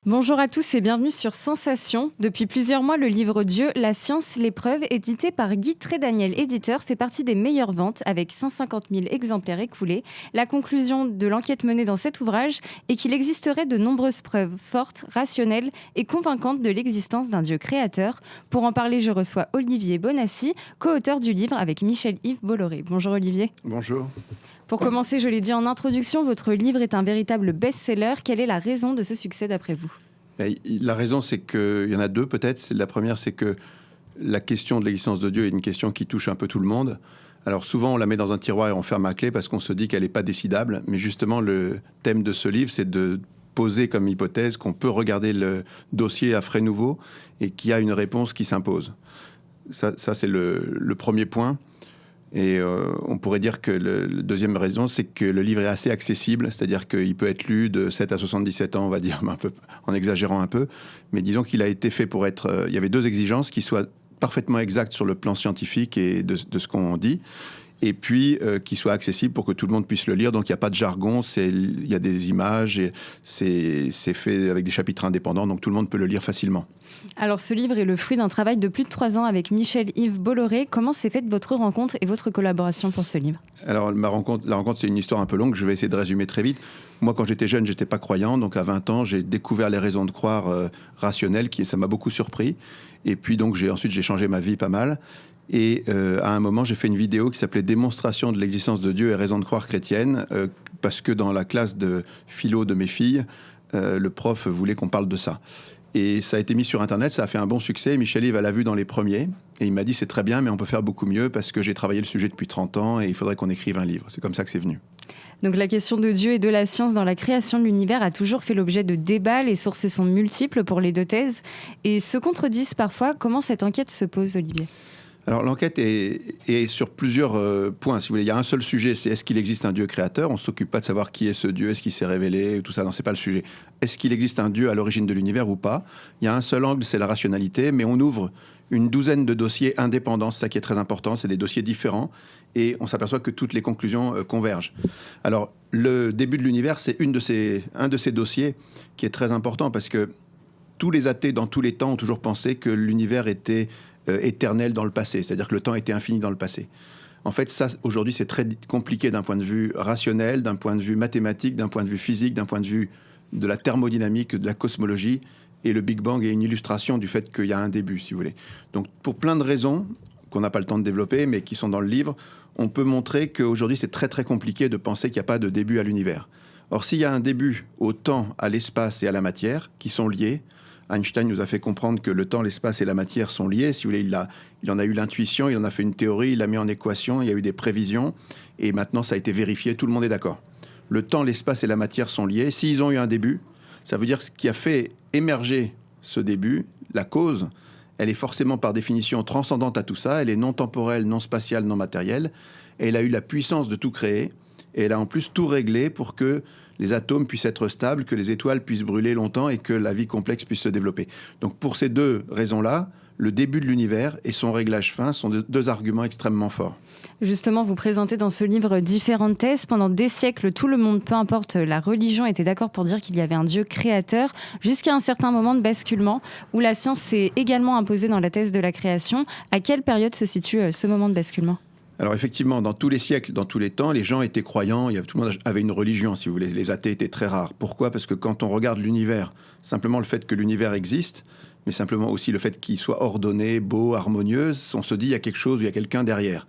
Bonjour à tous et bienvenue sur Sensation. Depuis plusieurs mois, le livre Dieu, la science, l'épreuve, édité par Guy Trédaniel, éditeur, fait partie des meilleures ventes avec 150 000 exemplaires écoulés. La conclusion de l'enquête menée dans cet ouvrage est qu'il existerait de nombreuses preuves fortes, rationnelles et convaincantes de l'existence d'un Dieu créateur. Pour en parler, je reçois Olivier Bonassi, co-auteur du livre avec Michel-Yves Bolloré. Bonjour Olivier. Bonjour. Pour commencer, je l'ai dit en introduction, votre livre est un véritable best-seller. Quelle est la raison de ce succès d'après vous ? La raison, c'est qu'il y en a deux peut-être. La première, c'est que la question de l'existence de Dieu est une question qui touche un peu tout le monde. Alors souvent, on la met dans un tiroir et on ferme à clé parce qu'on se dit qu'elle n'est pas décidable. Mais justement, le thème de ce livre, c'est de poser comme hypothèse qu'on peut regarder le dossier à frais nouveaux et qu'il y a une réponse qui s'impose. Ça c'est le premier point. Et on pourrait dire que la deuxième raison, c'est que le livre est assez accessible, c'est-à-dire qu'il peut être lu de 7 à 77 ans, on va dire, un peu, en exagérant un peu. Mais disons qu'il a été fait pour être... il y avait deux exigences, qui soient parfaitement exactes sur le plan scientifique et de ce qu'on dit, et puis qu'il soit accessible pour que tout le monde puisse le lire. Donc il n'y a pas de jargon, il y a des images, et c'est fait avec des chapitres indépendants, donc tout le monde peut le lire facilement. Alors ce livre est le fruit d'un travail de plus de 3 ans avec Michel-Yves Bolloré. Comment s'est faite votre rencontre et votre collaboration pour ce livre ? Alors la rencontre, c'est une histoire un peu longue, je vais essayer de résumer très vite. Moi, quand j'étais jeune, j'étais pas croyant, donc à 20 ans, j'ai découvert les raisons de croire rationnelles, ça m'a beaucoup surpris. Et puis donc ensuite j'ai changé ma vie pas mal. Et à un moment, j'ai fait une vidéo qui s'appelait « Démonstration de l'existence de Dieu et raison de croire chrétienne », parce que dans la classe de philo de mes filles, le prof voulait qu'on parle de ça. Et ça a été mis sur Internet, ça a fait un bon succès. Michel-Yves l'a vu dans les premiers. Et il m'a dit, c'est très bien, mais on peut faire beaucoup mieux parce que j'ai travaillé le sujet depuis 30 ans et il faudrait qu'on écrive un livre. C'est comme ça que c'est venu. Donc la question de Dieu et de la science dans la création de l'univers a toujours fait l'objet de débats. Les sources sont multiples pour les deux thèses et se contredisent parfois. Comment cette enquête se pose, Olivier ? Alors l'enquête est sur plusieurs points, si vous voulez. Il y a un seul sujet, c'est est-ce qu'il existe un Dieu créateur ? On ne s'occupe pas de savoir qui est ce Dieu, est-ce qu'il s'est révélé, tout ça, non, c'est pas le sujet. Est-ce qu'il existe un Dieu à l'origine de l'univers ou pas ? Il y a un seul angle, c'est la rationalité, mais on ouvre une douzaine de dossiers indépendants, c'est ça qui est très important, c'est des dossiers différents, et on s'aperçoit que toutes les conclusions convergent. Alors le début de l'univers, c'est un de ces dossiers qui est très important, parce que tous les athées dans tous les temps ont toujours pensé que l'univers était éternel dans le passé, c'est-à-dire que le temps était infini dans le passé. En fait, ça, aujourd'hui, c'est très compliqué d'un point de vue rationnel, d'un point de vue mathématique, d'un point de vue physique, d'un point de vue de la thermodynamique, de la cosmologie, et le Big Bang est une illustration du fait qu'il y a un début, si vous voulez. Donc, pour plein de raisons qu'on n'a pas le temps de développer, mais qui sont dans le livre, on peut montrer qu'aujourd'hui, c'est très, très compliqué de penser qu'il n'y a pas de début à l'univers. Or, s'il y a un début au temps, à l'espace et à la matière, qui sont liés, Einstein nous a fait comprendre que le temps, l'espace et la matière sont liés. Si vous voulez, il en a eu l'intuition, il en a fait une théorie, il l'a mis en équation, il y a eu des prévisions, et maintenant ça a été vérifié, tout le monde est d'accord. Le temps, l'espace et la matière sont liés. S'ils ont eu un début, ça veut dire que ce qui a fait émerger ce début, la cause, elle est forcément par définition transcendante à tout ça, elle est non temporelle, non spatiale, non matérielle, et elle a eu la puissance de tout créer, et elle a en plus tout réglé pour que les atomes puissent être stables, que les étoiles puissent brûler longtemps et que la vie complexe puisse se développer. Donc pour ces deux raisons-là, le début de l'univers et son réglage fin sont deux arguments extrêmement forts. Justement, vous présentez dans ce livre différentes thèses. Pendant des siècles, tout le monde, peu importe la religion, était d'accord pour dire qu'il y avait un Dieu créateur, jusqu'à un certain moment de basculement où la science s'est également imposée dans la thèse de la création. À quelle période se situe ce moment de basculement ? Alors effectivement, dans tous les siècles, dans tous les temps, les gens étaient croyants, tout le monde avait une religion, si vous voulez. Les athées étaient très rares. Pourquoi ? Parce que quand on regarde l'univers, simplement le fait que l'univers existe, mais simplement aussi le fait qu'il soit ordonné, beau, harmonieux, on se dit il y a quelque chose, il y a quelqu'un derrière.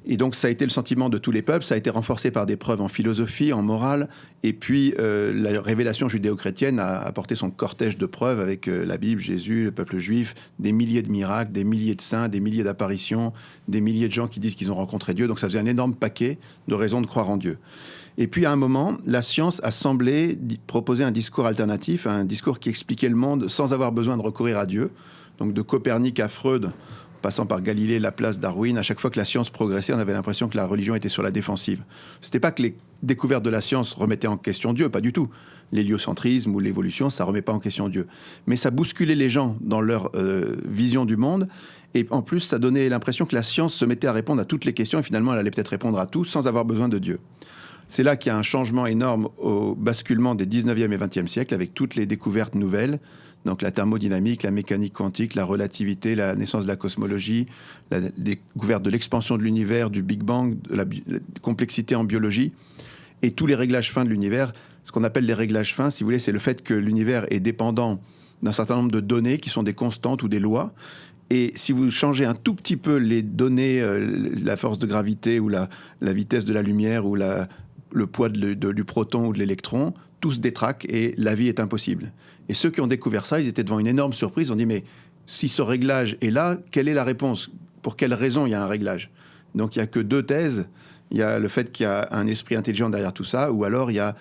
Et donc ça a été le sentiment de tous les peuples, ça a été renforcé par des preuves en philosophie, en morale, et puis la révélation judéo-chrétienne a apporté son cortège de preuves avec la Bible, Jésus, le peuple juif, des milliers de miracles, des milliers de saints, des milliers d'apparitions, des milliers de gens qui disent qu'ils ont rencontré Dieu, donc ça faisait un énorme paquet de raisons de croire en Dieu. Et puis à un moment, la science a semblé proposer un discours alternatif, un discours qui expliquait le monde sans avoir besoin de recourir à Dieu, donc de Copernic à Freud, passant par Galilée, Laplace, Darwin, à chaque fois que la science progressait, on avait l'impression que la religion était sur la défensive. C'était pas que les découvertes de la science remettaient en question Dieu, pas du tout. L'héliocentrisme ou l'évolution, ça remet pas en question Dieu. Mais ça bousculait les gens dans leur vision du monde, et en plus, ça donnait l'impression que la science se mettait à répondre à toutes les questions, et finalement, elle allait peut-être répondre à tout sans avoir besoin de Dieu. C'est là qu'il y a un changement énorme au basculement des 19e et 20e siècles avec toutes les découvertes nouvelles. Donc la thermodynamique, la mécanique quantique, la relativité, la naissance de la cosmologie, la découverte de l'expansion de l'univers, du Big Bang, de la complexité en biologie et tous les réglages fins de l'univers. Ce qu'on appelle les réglages fins, si vous voulez, c'est le fait que l'univers est dépendant d'un certain nombre de données qui sont des constantes ou des lois. Et si vous changez un tout petit peu les données, la force de gravité ou la vitesse de la lumière ou le poids du proton ou de l'électron, tout se détraque et la vie est impossible. Et ceux qui ont découvert ça, ils étaient devant une énorme surprise. Ils ont dit, mais si ce réglage est là, quelle est la réponse? Pour quelle raison il y a un réglage? Donc il n'y a que deux thèses. Il y a le fait qu'il y a un esprit intelligent derrière tout ça, ou alors il y a,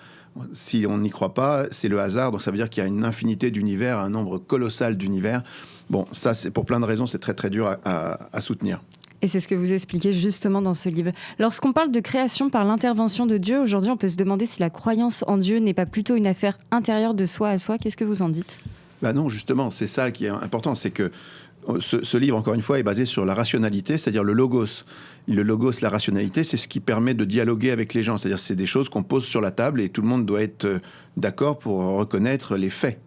si on n'y croit pas, c'est le hasard. Donc ça veut dire qu'il y a une infinité d'univers, un nombre colossal d'univers. Bon, ça, c'est pour plein de raisons, c'est très très dur à soutenir. Et c'est ce que vous expliquez justement dans ce livre. Lorsqu'on parle de création par l'intervention de Dieu, aujourd'hui, on peut se demander si la croyance en Dieu n'est pas plutôt une affaire intérieure de soi à soi. Qu'est-ce que vous en dites ? Non, justement, c'est ça qui est important. C'est que ce livre, encore une fois, est basé sur la rationalité, c'est-à-dire le logos. Le logos, la rationalité, c'est ce qui permet de dialoguer avec les gens. C'est-à-dire c'est des choses qu'on pose sur la table et tout le monde doit être d'accord pour reconnaître les faits,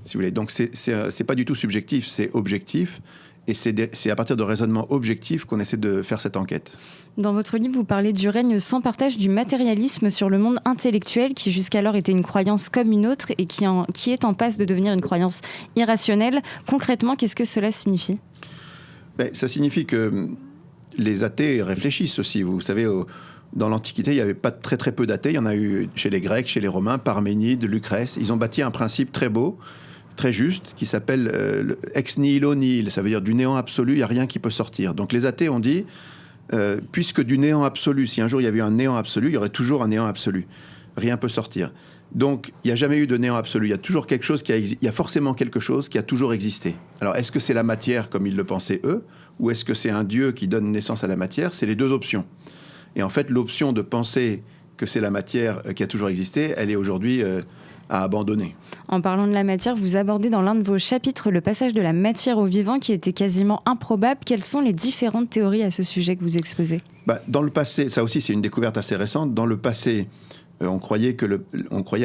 si vous voulez. Donc, c'est pas du tout subjectif, c'est objectif. Et c'est à partir de raisonnements objectifs qu'on essaie de faire cette enquête. Dans votre livre, vous parlez du règne sans partage du matérialisme sur le monde intellectuel qui jusqu'alors était une croyance comme une autre et qui est en passe de devenir une croyance irrationnelle. Concrètement, qu'est-ce que cela signifie ? Ça signifie que les athées réfléchissent aussi. Vous savez, dans l'Antiquité, il n'y avait pas très très peu d'athées. Il y en a eu chez les Grecs, chez les Romains, Parménide, Lucrèce. Ils ont bâti un principe très beau, très juste, qui s'appelle ex nihilo nihil. Ça veut dire du néant absolu, il n'y a rien qui peut sortir. Donc les athées ont dit, puisque du néant absolu, si un jour il y avait eu un néant absolu, il y aurait toujours un néant absolu. Rien ne peut sortir. Donc il n'y a jamais eu de néant absolu. Il y a toujours quelque chose il y a forcément quelque chose qui a toujours existé. Alors est-ce que c'est la matière comme ils le pensaient eux, ou est-ce que c'est un Dieu qui donne naissance à la matière ? C'est les deux options. Et en fait, l'option de penser que c'est la matière qui a toujours existé, elle est aujourd'hui à abandonner. En parlant de la matière, vous abordez dans l'un de vos chapitres le passage de la matière au vivant qui était quasiment improbable. Quelles sont les différentes théories à ce sujet que vous exposez ? Dans le passé, ça aussi c'est une découverte assez récente, dans le passé, on croyait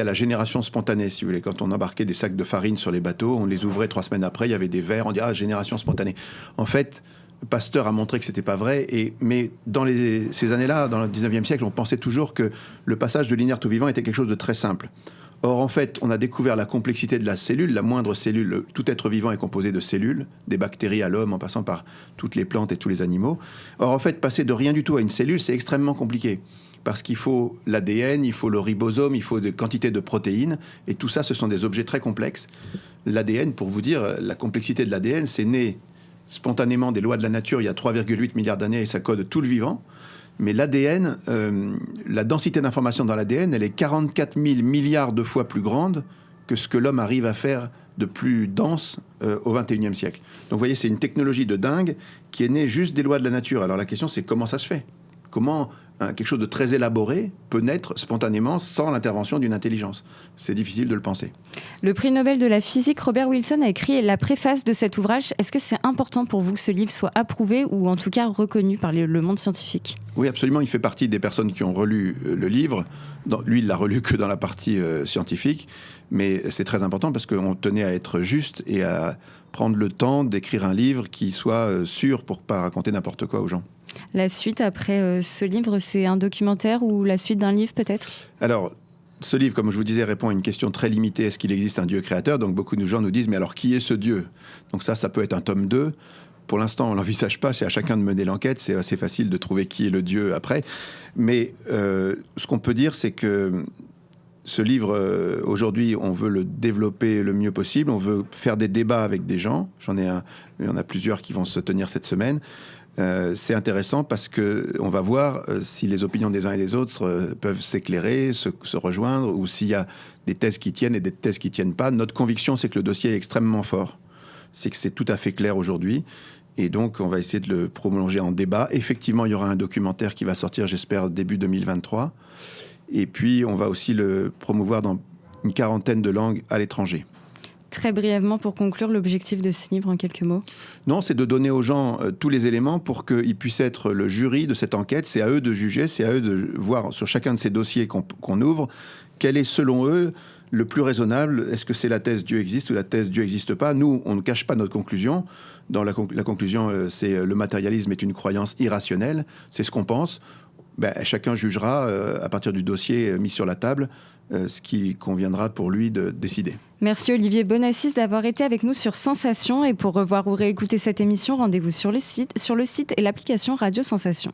à la génération spontanée, si vous voulez. Quand on embarquait des sacs de farine sur les bateaux, on les ouvrait 3 semaines après, il y avait des vers, on dit « Ah, génération spontanée ». En fait, Pasteur a montré que c'était pas vrai, mais dans ces années-là, dans le 19e siècle, on pensait toujours que le passage de l'inerte au vivant était quelque chose de très simple. Or, en fait, on a découvert la complexité de la cellule. La moindre cellule, tout être vivant est composé de cellules, des bactéries à l'homme, en passant par toutes les plantes et tous les animaux. Or, en fait, passer de rien du tout à une cellule, c'est extrêmement compliqué. Parce qu'il faut l'ADN, il faut le ribosome, il faut des quantités de protéines. Et tout ça, ce sont des objets très complexes. L'ADN, pour vous dire, la complexité de l'ADN, c'est né spontanément des lois de la nature il y a 3,8 milliards d'années et ça code tout le vivant. Mais l'ADN, la densité d'information dans l'ADN, elle est 44 000 milliards de fois plus grande que ce que l'homme arrive à faire de plus dense au XXIe siècle. Donc vous voyez, c'est une technologie de dingue qui est née juste des lois de la nature. Alors la question, c'est comment ça se fait ? Comment quelque chose de très élaboré peut naître spontanément sans l'intervention d'une intelligence ? C'est difficile de le penser. Le prix Nobel de la physique, Robert Wilson, a écrit la préface de cet ouvrage. Est-ce que c'est important pour vous que ce livre soit approuvé ou en tout cas reconnu par le monde scientifique ? Oui, absolument. Il fait partie des personnes qui ont relu le livre. Lui, il l'a relu que dans la partie scientifique. Mais c'est très important parce qu'on tenait à être juste et à prendre le temps d'écrire un livre qui soit sûr pour ne pas raconter n'importe quoi aux gens. La suite, après ce livre, c'est un documentaire ou la suite d'un livre peut-être ? Alors, ce livre, comme je vous disais, répond à une question très limitée. Est-ce qu'il existe un Dieu créateur ? Donc beaucoup de gens nous disent, mais alors qui est ce Dieu ? Donc ça peut être un tome 2. Pour l'instant, on ne l'envisage pas. C'est à chacun de mener l'enquête. C'est assez facile de trouver qui est le Dieu après. Mais ce qu'on peut dire, c'est que ce livre, aujourd'hui, on veut le développer le mieux possible. On veut faire des débats avec des gens. Il y en a plusieurs qui vont se tenir cette semaine. C'est intéressant parce qu'on va voir si les opinions des uns et des autres peuvent s'éclairer, se rejoindre, ou s'il y a des thèses qui tiennent et des thèses qui ne tiennent pas. Notre conviction, c'est que le dossier est extrêmement fort. C'est que c'est tout à fait clair aujourd'hui. Et donc, on va essayer de le prolonger en débat. Effectivement, il y aura un documentaire qui va sortir, j'espère, début 2023. Et puis, on va aussi le promouvoir dans une 40aine de langues à l'étranger. Très brièvement, pour conclure, l'objectif de ce livre en quelques mots. Non, c'est de donner aux gens tous les éléments pour qu'ils puissent être le jury de cette enquête. C'est à eux de juger, c'est à eux de voir sur chacun de ces dossiers qu'on ouvre, quel est selon eux le plus raisonnable. Est-ce que c'est la thèse Dieu existe ou la thèse Dieu n'existe pas? Nous, on ne cache pas notre conclusion. Dans la conclusion, c'est le matérialisme est une croyance irrationnelle. C'est ce qu'on pense. Chacun jugera à partir du dossier mis sur la table ce qui conviendra pour lui de décider. Merci Olivier Bonassis d'avoir été avec nous sur Sensation. Et pour revoir ou réécouter cette émission, rendez-vous sur le site et l'application Radio Sensation.